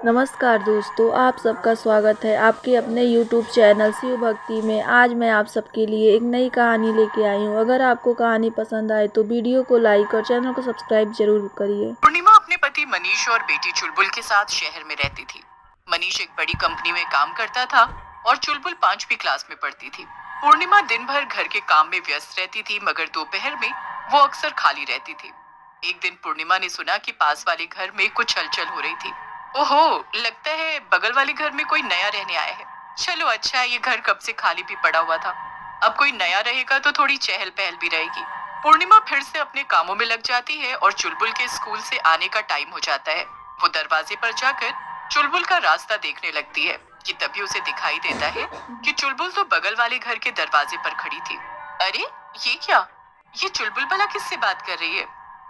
नमस्कार दोस्तों, आप सबका स्वागत है आपके अपने YouTube चैनल शिव भक्ति में। आज मैं आप सबके लिए एक नई कहानी लेके आई हूँ। अगर आपको कहानी पसंद आए तो वीडियो को लाइक और चैनल को सब्सक्राइब जरूर करिए। पूर्णिमा अपने पति मनीष और बेटी चुलबुल के साथ शहर में रहती थी। मनीष एक बड़ी कंपनी में काम करता था और चुलबुल 5वीं क्लास में पढ़ती थी। पूर्णिमा दिन भर घर के काम में व्यस्त रहती थी, मगर दोपहर में वो अक्सर खाली रहती थी। एक दिन पूर्णिमा ने सुना कि पास वाले घर में कुछ हलचल हो रही थी। ओहो, लगता है बगल वाले घर में कोई नया रहने आया है। चलो अच्छा है, ये घर कब से खाली भी पड़ा हुआ था। अब कोई नया रहेगा तो थोड़ी चहल पहल भी रहेगी। पूर्णिमा फिर से अपने कामों में लग जाती है और चुलबुल के स्कूल से आने का टाइम हो जाता है। वो दरवाजे पर जाकर चुलबुल का रास्ता देखने लगती है कि तभी उसे दिखाई देता है कि चुलबुल तो बगल वाले घर के दरवाजे पर खड़ी थी। अरे ये क्या, ये चुलबुल भला किससे बात कर रही है?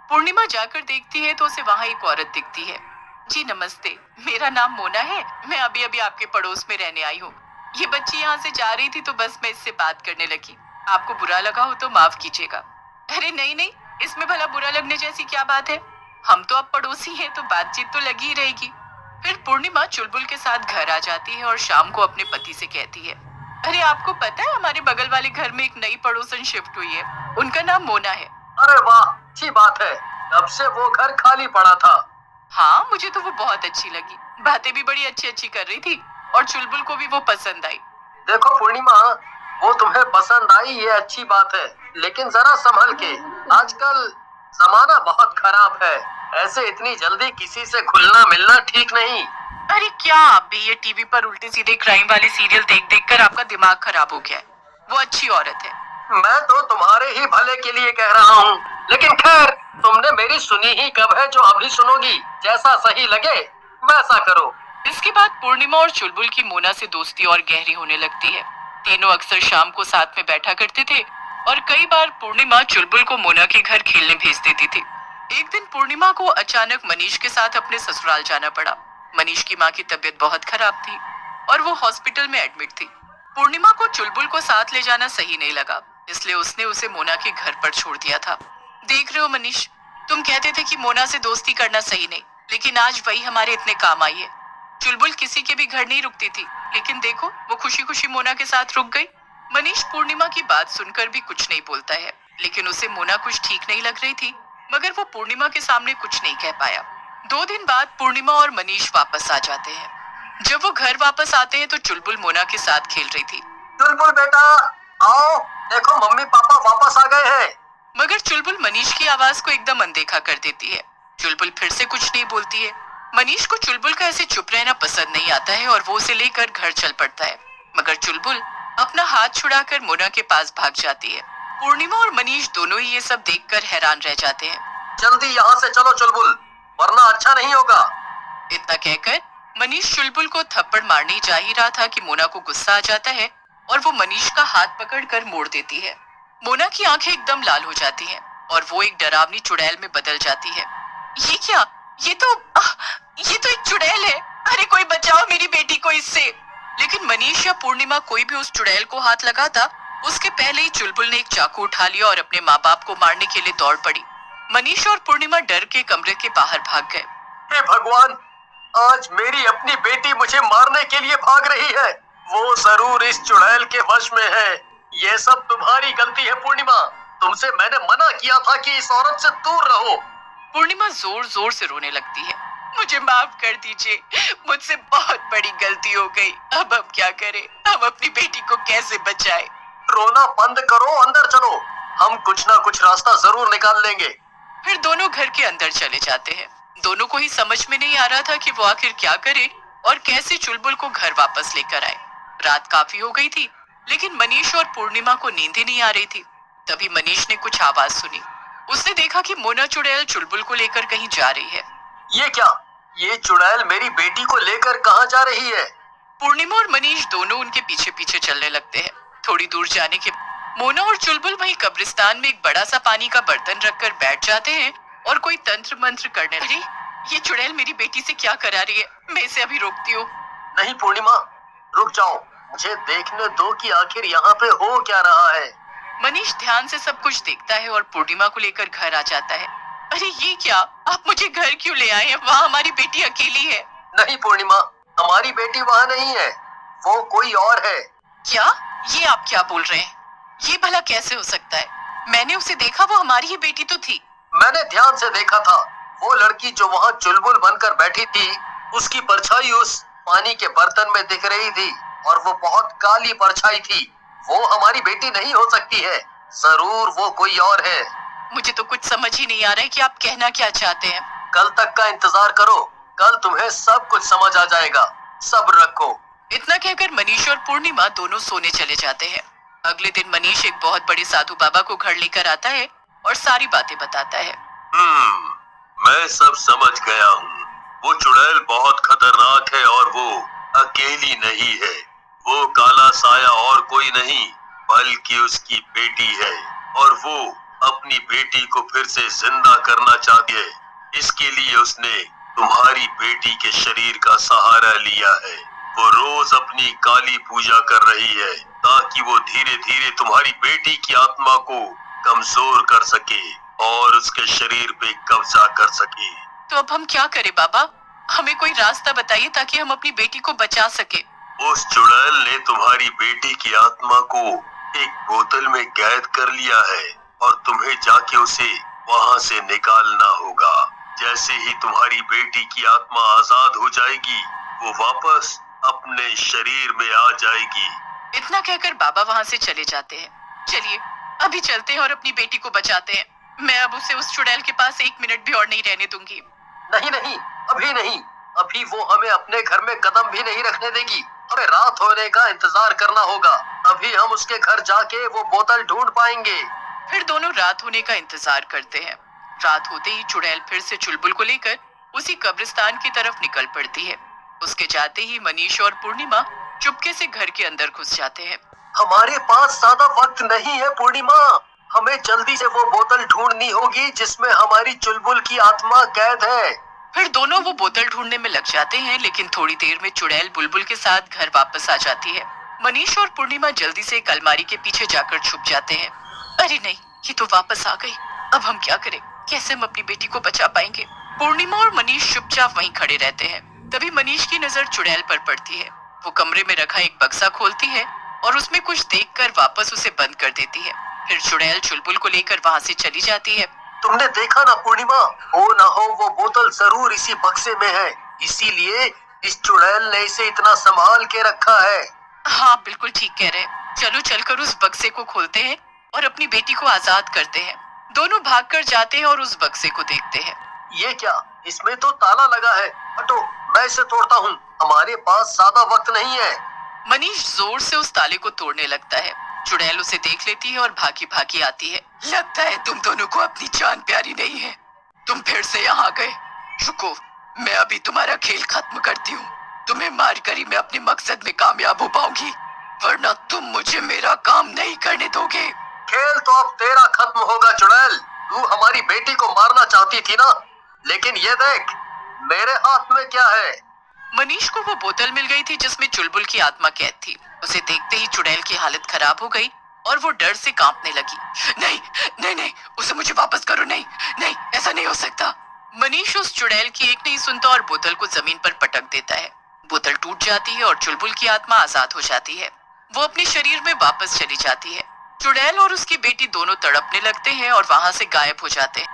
पूर्णिमा जाकर देखती है तो उसे वहाँ एक औरत दिखती है। जी नमस्ते, मेरा नाम मोना है। मैं अभी अभी आपके पड़ोस में रहने आई हूँ। ये बच्ची यहाँ से जा रही थी तो बस मैं इससे बात करने लगी। आपको बुरा लगा हो तो माफ कीजिएगा। अरे नहीं नहीं, इसमें भला बुरा लगने जैसी क्या बात है? हम तो अब पड़ोसी हैं तो बातचीत तो लगी ही रहेगी। फिर पूर्णिमा चुलबुल के साथ घर आ जाती है और शाम को अपने पति से कहती है, अरे आपको पता है हमारे बगल वाले घर में एक नई पड़ोसन शिफ्ट हुई है। उनका नाम मोना है। अरे वाह, अच्छी बात है। तब से वो घर खाली पड़ा था। हाँ, मुझे तो वो बहुत अच्छी लगी। बातें भी बड़ी अच्छी अच्छी कर रही थी और चुलबुल को भी वो पसंद आई। देखो पूर्णिमा, वो तुम्हें पसंद आई ये अच्छी बात है, लेकिन जरा संभल के। आजकल जमाना बहुत खराब है। ऐसे इतनी जल्दी किसी से घुलना मिलना ठीक नहीं। अरे क्या आप भी, ये टीवी पर उल्टे सीधे क्राइम वाले सीरियल देख देख कर आपका दिमाग खराब हो गया है। वो अच्छी औरत है। मैं तो तुम्हारे ही भले के लिए कह रहा हूँ, लेकिन खैर, तुमने मेरी सुनी ही कब है जो अभी सुनोगी। जैसा सही लगे वैसा करो। इसके बाद पूर्णिमा और चुलबुल की मोना से दोस्ती और गहरी होने लगती है। तीनों अक्सर शाम को साथ में बैठा करते थे और कई बार पूर्णिमा चुलबुल को मोना के घर खेलने भेज देती थी। एक दिन पूर्णिमा को अचानक मनीष के साथ अपने ससुराल जाना पड़ा। मनीष की माँ की तबीयत बहुत खराब थी और वो हॉस्पिटल में एडमिट थी। पूर्णिमा को चुलबुल को साथ ले जाना सही नहीं लगा, इसलिए उसने उसे मोना के घर पर छोड़ दिया था। देख रहे हो मनीष, तुम कहते थे कि मोना से दोस्ती करना सही नहीं, लेकिन आज वही हमारे इतने काम आई है। चुलबुल किसी के भी घर नहीं रुकती थी, लेकिन देखो वो खुशी खुशी मोना के साथ रुक गई। मनीष पूर्णिमा की बात सुनकर भी कुछ नहीं बोलता है, लेकिन उसे मोना कुछ ठीक नहीं लग रही थी, मगर वो पूर्णिमा के सामने कुछ नहीं कह पाया। 2 दिन बाद पूर्णिमा और मनीष वापस आ जाते हैं। जब वो घर वापस आते हैं तो चुलबुल मोना के साथ खेल रही थी। चुलबुल बेटा, आओ, देखो मम्मी पापा वापस आ गए हैं। मगर चुलबुल मनीष की आवाज को एकदम अनदेखा कर देती है। चुलबुल फिर से कुछ नहीं बोलती है। मनीष को चुलबुल का ऐसे चुप रहना पसंद नहीं आता है और वो उसे लेकर घर चल पड़ता है, मगर चुलबुल अपना हाथ छुड़ाकर मोना के पास भाग जाती है। पूर्णिमा और मनीष दोनों ही ये सब देखकर हैरान रह जाते हैं। जल्दी यहाँ से चलो चुलबुल, वरना अच्छा नहीं होगा। इतना कहकर मनीष चुलबुल को थप्पड़ मारने जा ही रहा था कि मोना को गुस्सा आ जाता है और वो मनीष का हाथ पकड़कर मोड़ देती है। मोना की आंखें एकदम लाल हो जाती हैं और वो एक डरावनी चुड़ैल में बदल जाती है। ये क्या, ये तो एक चुड़ैल है। अरे कोई बचाओ मेरी बेटी को इससे। लेकिन मनीष या पूर्णिमा कोई भी उस चुड़ैल को हाथ लगाता, उसके पहले ही चुलबुल ने एक चाकू उठा लिया और अपने माँ बाप को मारने के लिए दौड़ पड़ी। मनीष और पूर्णिमा डर के कमरे के बाहर भाग गए। हे भगवान, आज मेरी अपनी बेटी मुझे मारने के लिए भाग रही है। वो जरूर इस चुड़ैल के वश में है। ये सब तुम्हारी गलती है पूर्णिमा। तुमसे मैंने मना किया था कि इस औरत से दूर रहो। पूर्णिमा जोर जोर से रोने लगती है। मुझे माफ कर दीजिए, मुझसे बहुत बड़ी गलती हो गई। अब हम क्या करें? हम अपनी बेटी को कैसे बचाएं? रोना बंद करो, अंदर चलो। हम कुछ ना कुछ रास्ता जरूर निकाल लेंगे। फिर दोनों घर के अंदर चले जाते हैं। दोनों को ही समझ में नहीं आ रहा था कि वो आखिर क्या करे और कैसे चुलबुल को घर वापस लेकर आए। रात काफी हो गई थी, लेकिन मनीष और पूर्णिमा को नींद ही नहीं आ रही थी। तभी मनीष ने कुछ आवाज सुनी। उसने देखा कि मोना चुड़ैल चुलबुल को लेकर कहीं जा रही है। ये क्या, ये चुड़ैल मेरी बेटी को लेकर कहाँ जा रही है? पूर्णिमा और मनीष दोनों उनके पीछे पीछे चलने लगते हैं। थोड़ी दूर जाने के मोना और चुलबुल वहीं कब्रिस्तान में एक बड़ा सा पानी का बर्तन रखकर बैठ जाते हैं और कोई तंत्र मंत्र करने लगे। ये चुड़ैल मेरी बेटी से क्या करा रही है? मैं इसे अभी रोकती हूँ। नहीं पूर्णिमा, रुक जाओ, मुझे देखने दो कि आखिर यहाँ पे हो क्या रहा है। मनीष ध्यान से सब कुछ देखता है और पूर्णिमा को लेकर घर आ जाता है। अरे ये क्या, आप मुझे घर क्यों ले आए हैं? वहाँ हमारी बेटी अकेली है। नहीं पूर्णिमा, हमारी बेटी वहाँ नहीं है, वो कोई और है। क्या? ये आप क्या बोल रहे हैं? ये भला कैसे हो सकता है? मैंने उसे देखा, वो हमारी ही बेटी तो थी। मैंने ध्यान से देखा था, वो लड़की जो वहाँ चुलबुल बनकर बैठी थी, उसकी परछाई उस पानी के बर्तन में दिख रही थी और वो बहुत काली परछाई थी। वो हमारी बेटी नहीं हो सकती है, जरूर वो कोई और है। मुझे तो कुछ समझ ही नहीं आ रहा है कि आप कहना क्या चाहते हैं। कल तक का इंतजार करो, कल तुम्हें सब कुछ समझ आ जाएगा, सब्र रखो। इतना कहकर मनीष और पूर्णिमा दोनों सोने चले जाते हैं। अगले दिन मनीष एक बहुत बड़े साधु बाबा को घर लेकर आता है और सारी बातें बताता है। मैं सब समझ गया हूँ। वो चुड़ैल बहुत खतरनाक है और वो अकेली नहीं है। वो काला साया और कोई नहीं बल्कि उसकी बेटी है और वो अपनी बेटी को फिर से जिंदा करना चाहती है। इसके लिए उसने तुम्हारी बेटी के शरीर का सहारा लिया है। वो रोज अपनी काली पूजा कर रही है ताकि वो धीरे धीरे तुम्हारी बेटी की आत्मा को कमजोर कर सके और उसके शरीर पे कब्जा कर सके। तो अब हम क्या करें बाबा? हमें कोई रास्ता बताइए ताकि हम अपनी बेटी को बचा सके। उस चुड़ैल ने तुम्हारी बेटी की आत्मा को एक बोतल में कैद कर लिया है और तुम्हें जाके उसे वहाँ से निकालना होगा। जैसे ही तुम्हारी बेटी की आत्मा आजाद हो जाएगी, वो वापस अपने शरीर में आ जाएगी। इतना कहकर बाबा वहाँ से चले जाते हैं। चलिए अभी चलते हैं और अपनी बेटी को बचाते हैं। मैं अब उसे उस चुड़ैल के पास 1 मिनट भी और नहीं रहने दूंगी। नहीं नहीं, अभी नहीं, अभी वो हमें अपने घर में कदम भी नहीं रखने देगी। हमें रात होने का इंतजार करना होगा, तभी हम उसके घर जाके वो बोतल ढूंढ पाएंगे। फिर दोनों रात होने का इंतजार करते हैं। रात होते ही चुड़ैल फिर से चुलबुल को लेकर उसी कब्रिस्तान की तरफ निकल पड़ती है। उसके जाते ही मनीष और पूर्णिमा चुपके से घर के अंदर घुस जाते हैं। हमारे पास ज्यादा वक्त नहीं है पूर्णिमा, हमें जल्दी से वो बोतल ढूंढनी होगी जिसमें हमारी चुलबुल की आत्मा कैद है। फिर दोनों वो बोतल ढूंढने में लग जाते हैं, लेकिन थोड़ी देर में चुड़ैल बुलबुल के साथ घर वापस आ जाती है। मनीष और पूर्णिमा जल्दी से एक अलमारी के पीछे जाकर छुप जाते हैं। अरे नहीं, ये तो वापस आ गई। अब हम क्या करें? कैसे हम अपनी बेटी को बचा पाएंगे? पूर्णिमा और मनीष चुपचाप वहीं खड़े रहते हैं। तभी मनीष की नजर चुड़ैल पर पड़ती है। वो कमरे में रखा एक बक्सा खोलती है और उसमें कुछ देखकर वापस उसे बंद कर देती है। फिर चुड़ैल चुलबुल को लेकर वहाँ से चली जाती है। तुमने देखा ना पूर्णिमा, हो ना हो वो बोतल जरूर इसी बक्से में है, इसीलिए इस चुड़ैल ने इसे इतना संभाल के रखा है। हाँ बिल्कुल ठीक कह रहे हैं। चलो चलकर उस बक्से को खोलते हैं और अपनी बेटी को आजाद करते हैं। दोनों भागकर जाते हैं और उस बक्से को देखते हैं। ये क्या? इसमें तो ताला लगा है। हटो, मैं इसे तोड़ता हूँ, हमारे पास ज्यादा वक्त नहीं है। मनीष जोर से उस ताले को तोड़ने लगता है। चुड़ैल उसे देख लेती है और भागी भागी आती है। लगता है तुम दोनों को अपनी जान प्यारी नहीं है। तुम फिर से यहाँ गए। रुको, मैं अभी तुम्हारा खेल खत्म करती हूँ। तुम्हें मारकर ही मैं अपने मकसद में कामयाब हो पाऊंगी, वरना तुम मुझे मेरा काम नहीं करने दोगे। खेल तो अब तेरा खत्म होगा चुड़ैल। तू हमारी बेटी को मारना चाहती थी ना, लेकिन ये देख मेरे हाथ में क्या है। मनीष को वो बोतल मिल गई थी जिसमें चुलबुल की आत्मा कैद थी। उसे देखते ही चुड़ैल की हालत खराब हो गई और वो डर से कांपने लगी। नहीं नहीं नहीं, उसे मुझे वापस करो। नहीं नहीं, ऐसा नहीं हो सकता। मनीष उस चुड़ैल की एक नहीं सुनता और बोतल को जमीन पर पटक देता है। बोतल टूट जाती है और चुलबुल की आत्मा आजाद हो जाती है। वो अपने शरीर में वापस चली जाती है। चुड़ैल और उसकी बेटी दोनों तड़पने लगते हैं और वहां से गायब हो जाते हैं।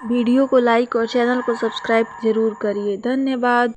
वीडियो को लाइक और चैनल को सब्सक्राइब जरूर करिए। धन्यवाद।